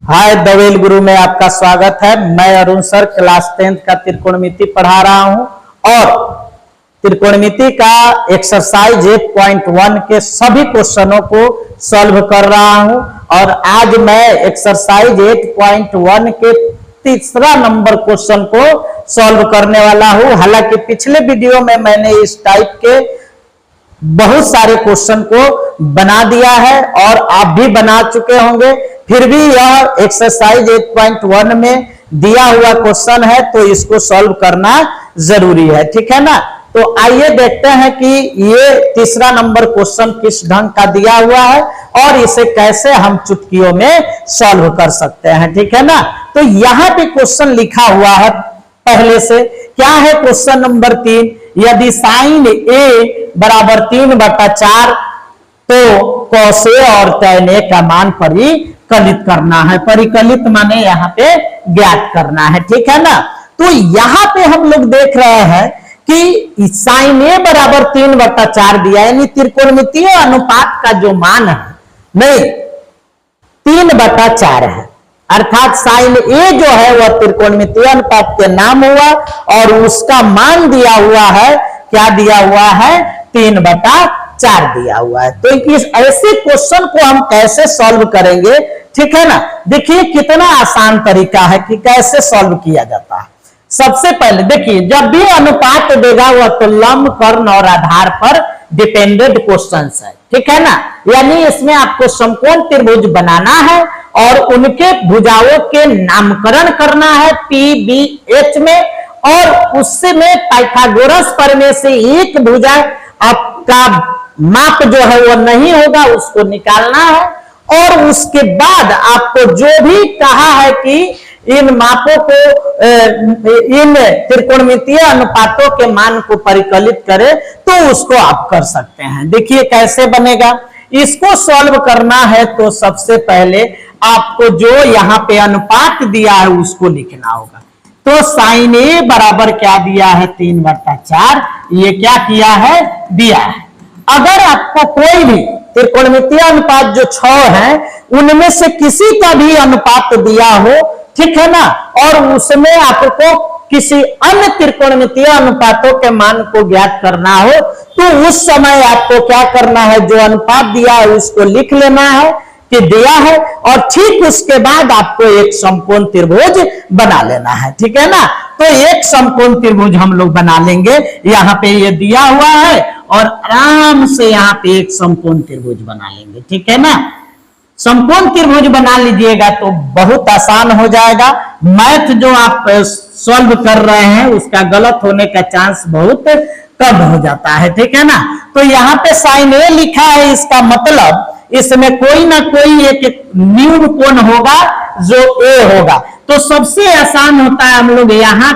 हाय दवेल गुरु में आपका स्वागत है। मैं अरुण सर क्लास 10th का त्रिकोणमिति पढ़ा रहा हूं और त्रिकोणमिति का एक्सरसाइज 8.1 के सभी क्वेश्चनों को सॉल्व कर रहा हूं और आज मैं एक्सरसाइज 8.1 के तीसरा नंबर क्वेश्चन को सॉल्व करने वाला हूं। हालांकि पिछले वीडियो में मैंने इस टाइप के बहुत सारे क्वेश्चन को बना दिया है और आप भी बना चुके होंगे, फिर भी यह एक्सरसाइज 8.1 में दिया हुआ क्वेश्चन है तो इसको सॉल्व करना जरूरी है, ठीक है ना। तो आइए देखते हैं कि ये तीसरा नंबर क्वेश्चन किस ढंग का दिया हुआ है और इसे कैसे हम चुटकियों में सॉल्व कर सकते हैं, ठीक है ना। तो यहां पे क्वेश्चन लिखा हुआ है पहले से, क्या है क्वेश्चन नंबर 3, यदि साइन ए बराबर 3/4 तो cos A और tan A का मान परिकलित करना है। परिकलित माने यहाँ पे ज्ञात करना है, ठीक है ना। तो यहाँ पे हम लोग देख रहे हैं कि साइन A बराबर 3/4 दिया, यानी त्रिकोणमितीय अनुपात का जो मान है नहीं 3/4 है, अर्थात साइन A जो है वह त्रिकोणमितीय अनुपात के नाम हुआ और उसका मान दिया हुआ है, क्या दिया हुआ है, 3/4 दिया हुआ है। तो इस ऐसे क्वेश्चन को हम कैसे सॉल्व करेंगे, ठीक है ना। देखिए कितना आसान तरीका है कि कैसे सॉल्व किया जाता है। सबसे पहले देखिए, जब भी अनुपात देगा वह तो लंब, कर्ण और आधार पर डिपेंडेंट क्वेश्चन है, ठीक है ना। यानी इसमें आपको समकोण त्रिभुज बनाना है और उनके भुजाओं के नामकरण करना है PBH में, और उससे में पाइथागोरस प्रमेय से एक भुजा आपका माप जो है वो नहीं होगा, उसको निकालना है और उसके बाद आपको जो भी कहा है कि इन मापों को इन त्रिकोणमितीय अनुपातों के मान को परिकलित करे तो उसको आप कर सकते हैं। देखिए कैसे बनेगा, इसको सॉल्व करना है तो सबसे पहले आपको जो यहाँ पे अनुपात दिया है उसको लिखना होगा। तो साइन A बराबर क्या दिया है, 3/4, ये क्या किया है, दिया है। अगर आपको कोई भी त्रिकोणमितीय अनुपात जो 6 है उनमें से किसी का भी अनुपात दिया हो, ठीक है ना, और उसमें आपको किसी अन्य त्रिकोणमितीय अनुपातों के मान को ज्ञात करना हो तो उस समय आपको क्या करना है, जो अनुपात दिया है उसको लिख लेना है कि दिया है और ठीक उसके बाद आपको एक समकोण त्रिभुज बना लेना है, ठीक है ना। तो एक समकोण त्रिभुज हम लोग बना लेंगे, यहाँ पे ये दिया हुआ है और आराम से यहाँ पे एक समकोण त्रिभुज बना लेंगे, ठीक है ना। समकोण त्रिभुज बना लीजिएगा तो बहुत आसान हो जाएगा। मैथ जो आप सॉल्व कर रहे हैं उसका गलत होने का चांस बहुत कम हो जाता है, ठीक है ना। तो यहाँ पे साइन A लिखा है, इसका मतलब इसमें कोई ना कोई एक न्यून कोण होगा जो A होगा। तो सबसे आसान होता है हम लोग यहाँ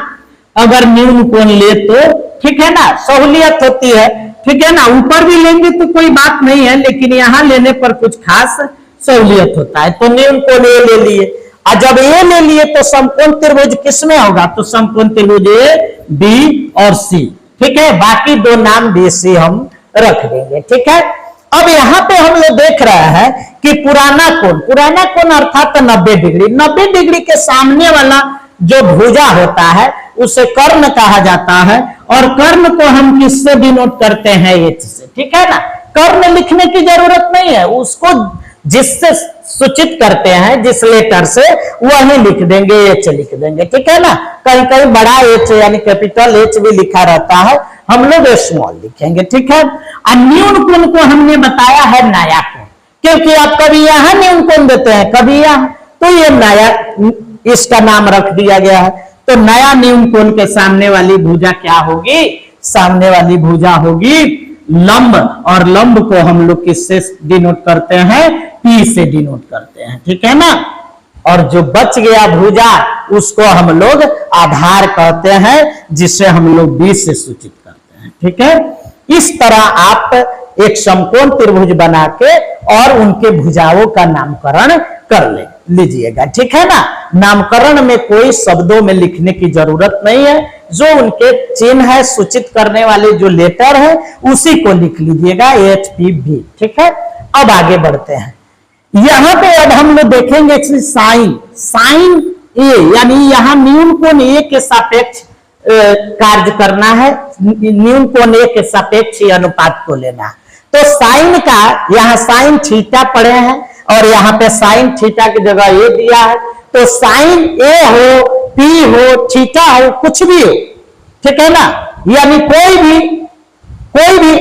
अगर न्यून कोण ले तो, ठीक है ना, सहूलियत होती है, ठीक है ना। ऊपर भी लेंगे तो कोई बात नहीं है, लेकिन यहाँ लेने पर कुछ खास सहूलियत होता है। तो न्यून कोण A ले लिए, और जब A ले लिए तो समकोण त्रिभुज किसमें होगा, तो समकोण त्रिभुज A, B और C, ठीक है। बाकी दो नाम B, C हम रख देंगे, ठीक है। अब यहाँ पे हम लोग देख रहे हैं कि पुराना कोण अर्थात 90 डिग्री, 90 डिग्री के सामने वाला जो भुजा होता है उसे कर्ण कहा जाता है और कर्ण को हम किससे डिनोट करते हैं, H से, ठीक है ना। कर्ण लिखने की जरूरत नहीं है, उसको जिससे सूचित करते हैं, जिस लेटर से, वही लिख देंगे, H लिख देंगे, ठीक है ना। कहीं कहीं बड़ा H यानी कैपिटल H भी लिखा रहता है, हम लोग स्मॉल लिखेंगे, ठीक है। न्यून कोण को हमने बताया है नया कोण, क्योंकि आप कभी यहां न्यून कोण देते हैं कभी यहां, तो ये नया इसका नाम रख दिया गया है। तो नया न्यून कोण के सामने वाली भुजा क्या होगी, सामने वाली भुजा होगी लंब, और लंब को हम लोग किससे डिनोट करते हैं, P से डिनोट करते हैं, ठीक है ना। और जो बच गया भुजा उसको हम लोग आधार कहते हैं, जिसे हम लोग B से सूचित करते हैं, ठीक है। इस तरह आप एक समकोण त्रिभुज बना के और उनके भुजाओं का नामकरण कर लीजिएगा, ठीक है ना। नामकरण में कोई शब्दों में लिखने की जरूरत नहीं है, जो उनके चिन्ह है, सूचित करने वाले जो लेटर है उसी को लिख लीजिएगा, HPB, ठीक है। अब आगे बढ़ते हैं। यहां पे अब हम लोग देखेंगे साइन साइन ए, यानी यहां न्यून कोण ए के सापेक्ष कार्य करना है, न्यून कोण ए के सापेक्ष अनुपात को लेना है। तो साइन का यहाँ साइन थीटा पढ़े हैं और यहाँ पे साइन थीटा की जगह ए दिया है, तो साइन ए हो, पी हो, थीटा हो, कुछ भी हो, ठीक है ना, यानी कोई भी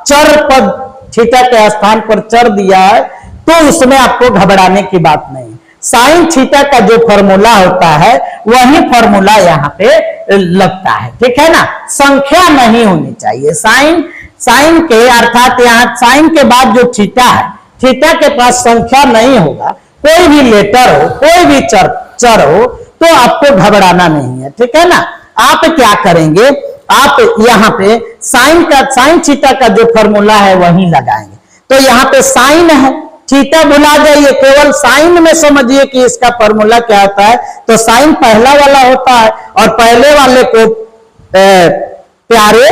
चर पद थीटा के स्थान पर चर दिया है तो उसमें आपको घबराने की बात नहीं। साइन थीटा का जो फॉर्मूला होता है वही फॉर्मूला यहाँ पे लगता है, ठीक है ना, संख्या नहीं होनी चाहिए। साइन के अर्थात यहाँ साइन के बाद जो थीटा है, थीटा के पास संख्या नहीं होगा, कोई भी लेटर हो, कोई भी चर हो, तो आपको घबराना नहीं है, ठीक है ना। आप क्या करेंगे, आप यहाँ पे साइन थीटा का जो फॉर्मूला है वही लगाएंगे। तो यहाँ पे साइन है, थीटा भुला जाइए, केवल साइन में समझिए कि इसका फॉर्मूला क्या होता है। तो साइन पहला वाला होता है और पहले वाले को प्यारे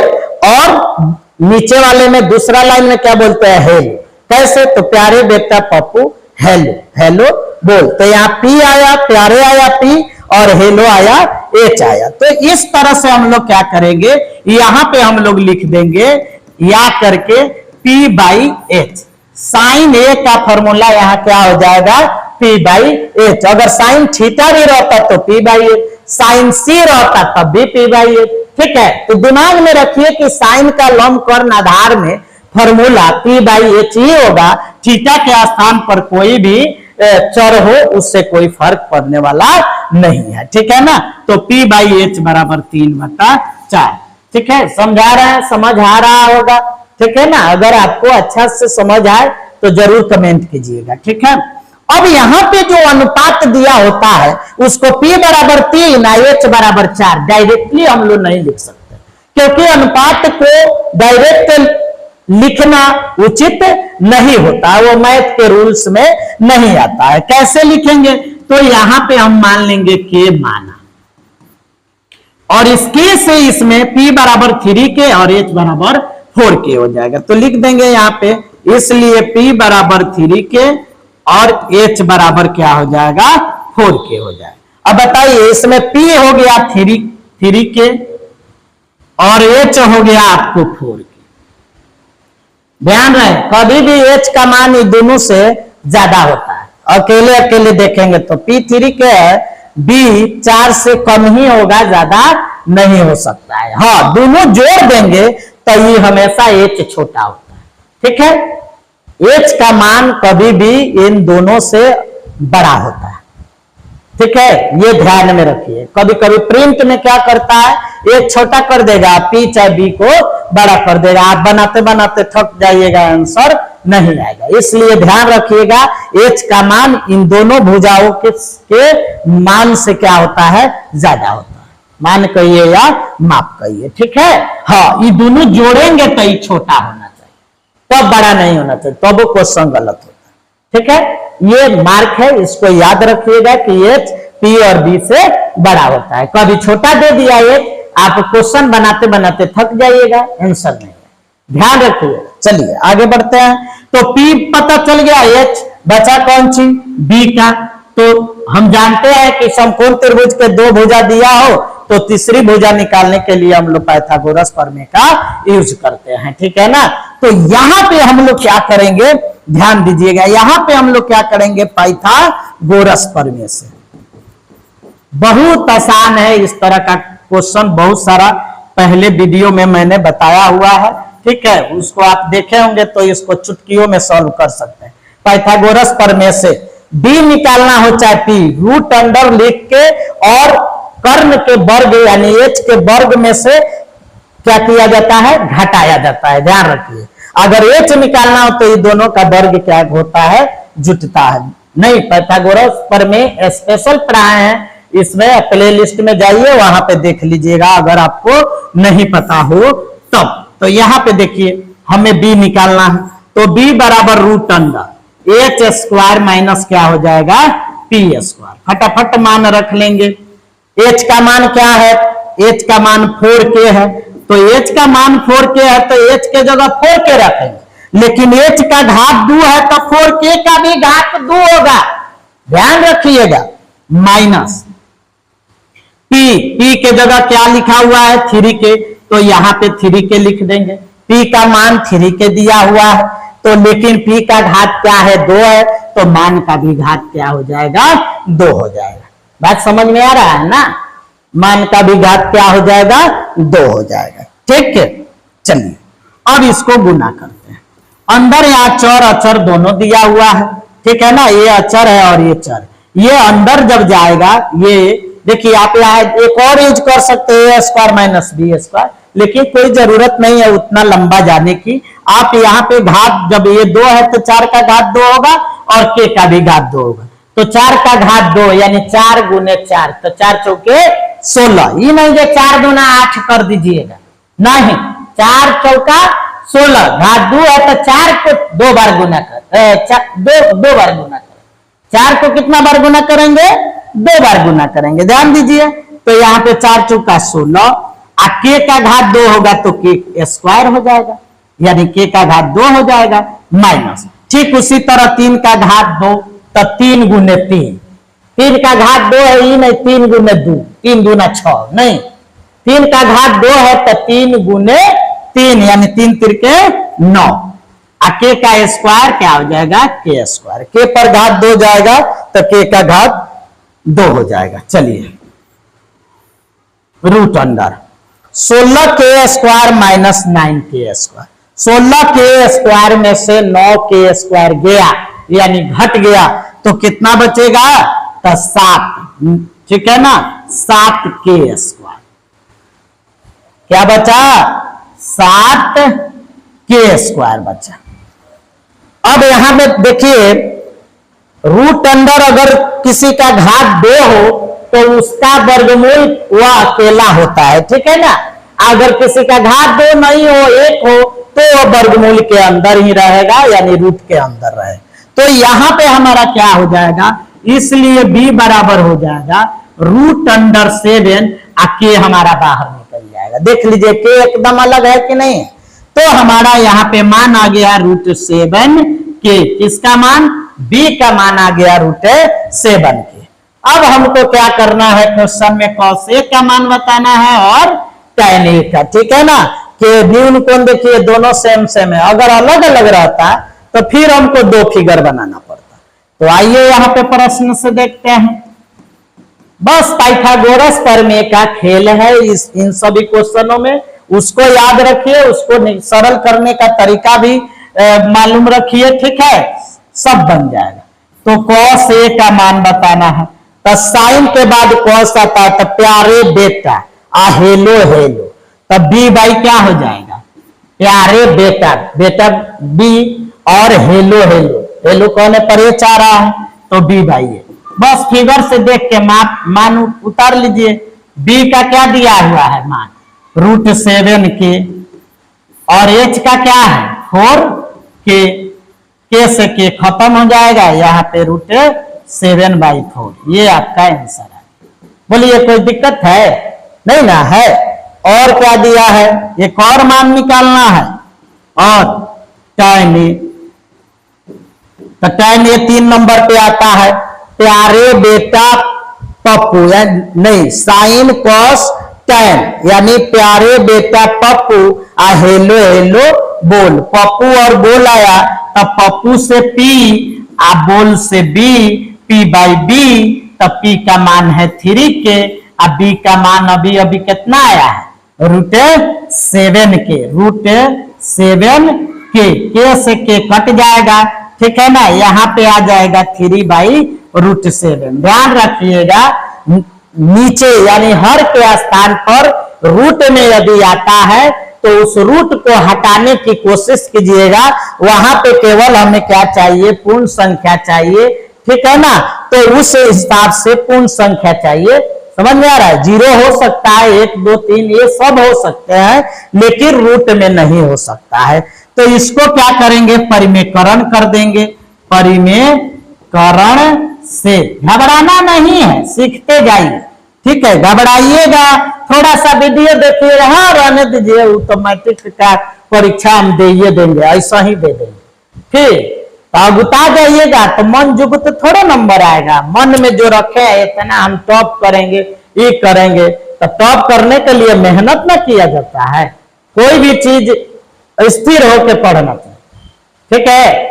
और नीचे वाले में दूसरा लाइन में क्या बोलते हैं, हेलो। कैसे, तो प्यारे बेटा पप्पू हेलो हेलो बोल। तो यहाँ पी आया, प्यारे आया पी, और हेलो आया एच आया। तो इस तरह से हम लोग क्या करेंगे, यहां पे हम लोग लिख देंगे या करके पी बाई एच। साइन ए का फॉर्मूला यहाँ क्या हो जाएगा, पी बाई एच। अगर साइन थीटा भी रहता तो पी बाई एच, साइन सी रहता तब भी पी बाई एच, ठीक है। तो दिमाग में रखिए कि साइन का लंबकर्ण आधार में फॉर्मूला पी बाई एच ही होगा। थीटा के स्थान पर कोई भी चर हो उससे कोई फर्क पड़ने वाला नहीं है, ठीक है ना। तो पी बाई एच बराबर 3/4, ठीक है। समझा रहे हैं, समझ आ रहा होगा, ठीक है ना। अगर आपको अच्छा से समझ आए तो जरूर कमेंट कीजिएगा, ठीक है। अब यहाँ पे जो अनुपात दिया होता है उसको P बराबर 3 H बराबर 4 डायरेक्टली हम लोग नहीं लिख सकते, क्योंकि अनुपात को डायरेक्ट लिखना उचित नहीं होता, वो मैथ के रूल्स में नहीं आता है। कैसे लिखेंगे, तो यहां पे हम मान लेंगे K माना, और इस K से इसमें P बराबर 3K और H बराबर 4K हो जाएगा। तो लिख देंगे यहाँ पे, इसलिए P बराबर 3K और H बराबर क्या हो जाएगा, 4K हो जाएगा। अब बताइए, इसमें P हो गया 3K और H हो गया आपको 4K। ध्यान रहे, कभी भी H का मान इन दोनों से ज्यादा होता है। अकेले अकेले देखेंगे तो P 3K है, B 4 से कम ही होगा, ज्यादा नहीं हो सकता है। हाँ, दोनों जोड़ देंगे तो ये हमेशा H छोटा होता है, ठीक है। H का मान कभी भी इन दोनों से बड़ा होता है, ठीक है, ये ध्यान में रखिए। कभी कभी प्रिंट में क्या करता है, H छोटा कर देगा, P चाहे B को बड़ा कर देगा, आप बनाते बनाते थक जाइएगा, आंसर नहीं आएगा। इसलिए ध्यान रखिएगा, H का मान इन दोनों भुजाओं के मान से क्या होता है, ज्यादा होता है। मान कहिए या माप कहिए, ठीक है। हाँ, ये दोनों जोड़ेंगे तो ये छोटा होना चाहिए, तब बड़ा नहीं होना चाहिए, तब वो क्वेश्चन गलत होता है, ठीक है। ये मार्क है, इसको याद रखिएगा कि H P और B से बड़ा होता है। कभी छोटा दे दिया H, आप क्वेश्चन बनाते बनाते थक जाइएगा, आंसर नहीं है, ध्यान रखिए। चलिए आगे बढ़ते हैं। तो P पता चल गया, H बचा कौन सी, B का। तो हम जानते हैं कि समकोण त्रिभुज के 2 भुजा दिया हो तो तीसरी भुजा निकालने के लिए हम लोग पाइथागोरस प्रमेय का यूज करते हैं, ठीक है ना। तो यहां पे हम लोग क्या करेंगे, ध्यान दीजिएगा, यहां पे हम लोग क्या करेंगे, पाइथागोरस प्रमेय से। बहुत आसान है, इस तरह का क्वेश्चन बहुत सारा पहले वीडियो में मैंने बताया हुआ है, ठीक है। उसको आप देखे होंगे तो इसको चुटकियों में सॉल्व कर सकते हैं। पाइथागोरस प्रमेय से B निकालना हो चाहे P, रूट अंडर लिख के और कर्ण के वर्ग यानी H के वर्ग में से क्या किया जाता है, घटाया जाता है। ध्यान रखिए, अगर H निकालना हो तो ये दोनों का वर्ग क्या होता है, जुटता है। नहीं, पाइथागोरस प्रमेय स्पेशल पढ़ाए हैं, इसमें प्ले लिस्ट में जाइए, वहां पे देख लीजिएगा अगर आपको नहीं पता हो तब। तो यहाँ पे देखिए, हमें B निकालना है, तो B बराबर root under H square minus क्या हो जाएगा, P स्क्वायर। फटाफट मान रख लेंगे। H का मान क्या है, H का मान 4K है, तो H का मान 4K है तो H के जगह 4K रखेंगे। लेकिन h का घात 2 है तो 4k का भी घात 2 होगा, ध्यान रखिएगा। माइनस p के जगह क्या लिखा हुआ है 3k, तो यहां पे 3k लिख देंगे। p का मान 3k दिया हुआ है, तो लेकिन p का घात क्या है 2 है, तो मान का भी घात क्या हो जाएगा 2 हो जाएगा। बात समझ में आ रहा है ना, मान का भी घात क्या हो जाएगा 2 हो जाएगा। ठीक है, चलिए अब इसको गुना करते हैं। अंदर यहाँ चर अचर दोनों दिया हुआ है, ठीक है ना, ये अचर है और ये चर, ये अंदर जब जाएगा, ये देखिए आप यहाँ एक और यूज कर सकते हैं स्क्वायर माइनस बी स्क्वायर, लेकिन कोई जरूरत नहीं है उतना लंबा जाने की। आप यहाँ पे घात जब ये 2 है तो 4 का घात 2 होगा और k का भी घात 2 होगा, तो 4 का घात 2 यानी 4 गुने 4, तो 4 चौके 16। ये नहीं जो 4 गुना 8 कर दीजिएगा, नहीं, 4 चौका 16, घात 2 है तो 4 को 2 बार गुना कर, 2 बार गुना करें। 4 को कितना बार गुना करेंगे 2 बार गुना करेंगे, ध्यान दीजिए। तो यहाँ पे 4 चौका 16, आ k का घात 2 होगा तो k स्क्वायर हो जाएगा, यानी k का घात 2 हो जाएगा माइनस। ठीक उसी तरह 3 का घात 2 तो 3 गुने 3, 3 का घात 2 है, ये नहीं 3 गुने 2, 3 दूना 6, नहीं, 3 का घात 2 है तो 3 गुने 3 यानी 3 तिरके 9, k का स्क्वायर क्या हो जाएगा k स्क्वायर, k पर घात 2 जाएगा तो k का घात 2 हो जाएगा। चलिए root under 16k square minus 9k square, 16k square में से 9k स्क्वायर गया यानी घट गया, तो कितना बचेगा तो 7, ठीक है ना, 7k स्क्वायर, क्या बचा 7k स्क्वायर बचा। अब यहां पे देखिए रूट अंडर अगर किसी का घात 2 हो तो उसका वर्गमूल वह अकेला होता है, ठीक है ना। अगर किसी का घात 2 नहीं हो 1 हो तो वह वर्गमूल के अंदर ही रहेगा, यानी रूट के अंदर रहे। तो यहां पे हमारा क्या हो जाएगा, इसलिए b बराबर हो जाएगा रूट अंडर 7, k हमारा बाहर निकल जाएगा। देख लीजिए k एकदम अलग है कि नहीं, तो हमारा यहाँ पे मान आ गया रूट 7k, किसका मान b का मान आ गया रूट 7 के। अब हमको क्या करना है, क्वेश्चन में cos A का मान बताना है और tan A का, ठीक है ना। कि न्यून कोण देखिए दोनों सेम सेम है, अगर अलग अलग रहता तो फिर हमको 2 फिगर बनाना पड़ता। तो आइए यहाँ पे प्रश्न से देखते हैं। बस पाइथागोरस प्रमेय का खेल है इन सभी क्वेश्चनों में, उसको याद रखिए, उसको सरल करने का तरीका भी मालूम रखिए, ठीक है, सब बन जाएगा। तो cos A का मान बताना है, तो साइन के बाद cos आता है, तो प्यारे बेटा हेलो हेलो, तब b बाई क्या हो जाएगा प्यारे बेटा, बेटा b और हेलो हेलो, हेलो कहने पर ये चाह रहा है तो b बाई है। बस फिगर से देख के मान उतार लीजिए। b का क्या दिया हुआ है मान रूट 7k और h का क्या है 4k, k से k खत्म हो जाएगा, यहाँ पे रूट 7/4, ये आपका आंसर है। बोलिए कोई दिक्कत है नहीं ना है। और क्या दिया है, एक और मान निकालना है, और tan A, तो tan A 3 नंबर पे आता है, प्यारे बेटा पप्पू, नहीं साइन कॉस tan, यानी प्यारे बेटा पप्पू हेलो हेलो बोल, पप्पू और बोल आया, तब पप्पू से p बोल से b, p/b, तब p का मान है 3k, अब b का मान अभी अभी कितना आया है root 7k, root 7k, k से k कट जाएगा, ठीक है ना, यहाँ पे आ जाएगा 3/√7। ध्यान रखिएगा नीचे यानी हर के स्थान पर रूट में यदि आता है तो उस रूट को हटाने की कोशिश कीजिएगा, वहां पे केवल हमें क्या चाहिए पूर्ण संख्या चाहिए, ठीक है ना। तो उस हिसाब से पूर्ण संख्या चाहिए, समझ में आ रहा है। 0 हो सकता है, 1 2 3 ये सब हो सकते हैं, लेकिन रूट में नहीं हो सकता है। तो इसको क्या करेंगे परिमेयकरण कर देंगे, परिमेयकरण से घबराना नहीं है, सीखते जाइए, ठीक है, घबराइएगा थोड़ा सा वीडियो देखिए, हाँ रहने दीजिए, ऑटोमेटिक का परीक्षा हम दे देंगे, ऐसा ही दे देंगे। फिर अगुता जाइएगा तो मन जुगत थोड़ा नंबर आएगा। मन में जो रखे है इतना हम टॉप करेंगे, ये करेंगे, तो टॉप करने के लिए मेहनत ना किया जाता है। कोई भी चीज स्थिर होकर पढ़ना चाहिए, ठीक है।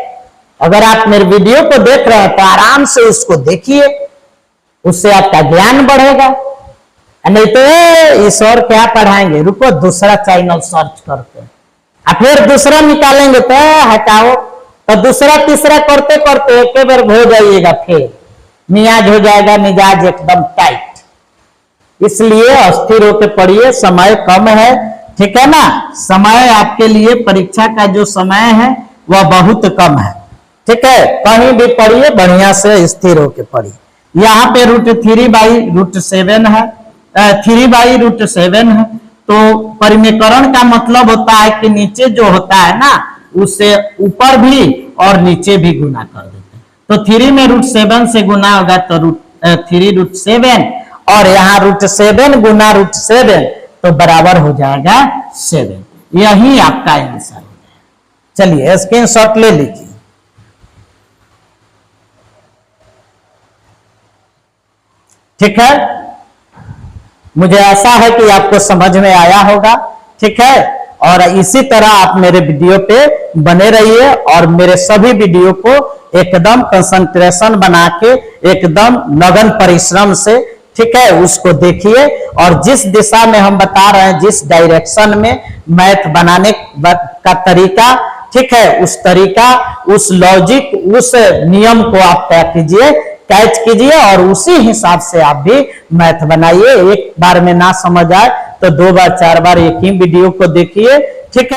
अगर आप मेरे वीडियो को देख रहे हैं तो आराम से उसको देखिए, उससे आपका ज्ञान बढ़ेगा। नहीं तो ईश्वर क्या पढ़ाएंगे, रुको दूसरा चैनल सर्च करते, फिर दूसरा निकालेंगे तो हटाओ, तो दूसरा तीसरा करते करते एक बार हो जाइएगा, फिर मियाज हो जाएगा, मिजाज एकदम टाइट। इसलिए अस्थिर होकर पढ़िए, समय कम है, ठीक है ना। समय आपके लिए परीक्षा का जो समय है वह बहुत कम है, ठीक है। कहीं भी पढ़िए बढ़िया से स्थिर होकर पढ़िए। यहाँ पे √3/√7 है, 3/√7 है। तो परिमेकरण का मतलब होता है कि नीचे जो होता है ना उससे ऊपर भी और नीचे भी गुना कर देते हैं। तो 3 में √7 से गुना होगा तो 3√7, और यहाँ √7 गुना √7 तो बराबर हो जाएगा 7। यही आपका आंसर हो जाएगा। चलिए स्क्रीनशॉट ले लीजिए। ठीक है, मुझे आशा है कि आपको समझ में आया होगा, ठीक है। और इसी तरह आप मेरे वीडियो पे बने रहिए और मेरे सभी वीडियो को एकदम कंसंट्रेशन बना के एकदम लगन परिश्रम से, ठीक है, उसको देखिए। और जिस दिशा में हम बता रहे हैं, जिस डायरेक्शन में मैथ बनाने का तरीका, ठीक है, उस तरीका, उस लॉजिक, उस नियम को आप तय कीजिए, कैच कीजिए और उसी हिसाब से आप भी मैथ बनाइए। एक बार में ना समझ आए तो 2 बार 4 बार एक ही वीडियो को देखिए,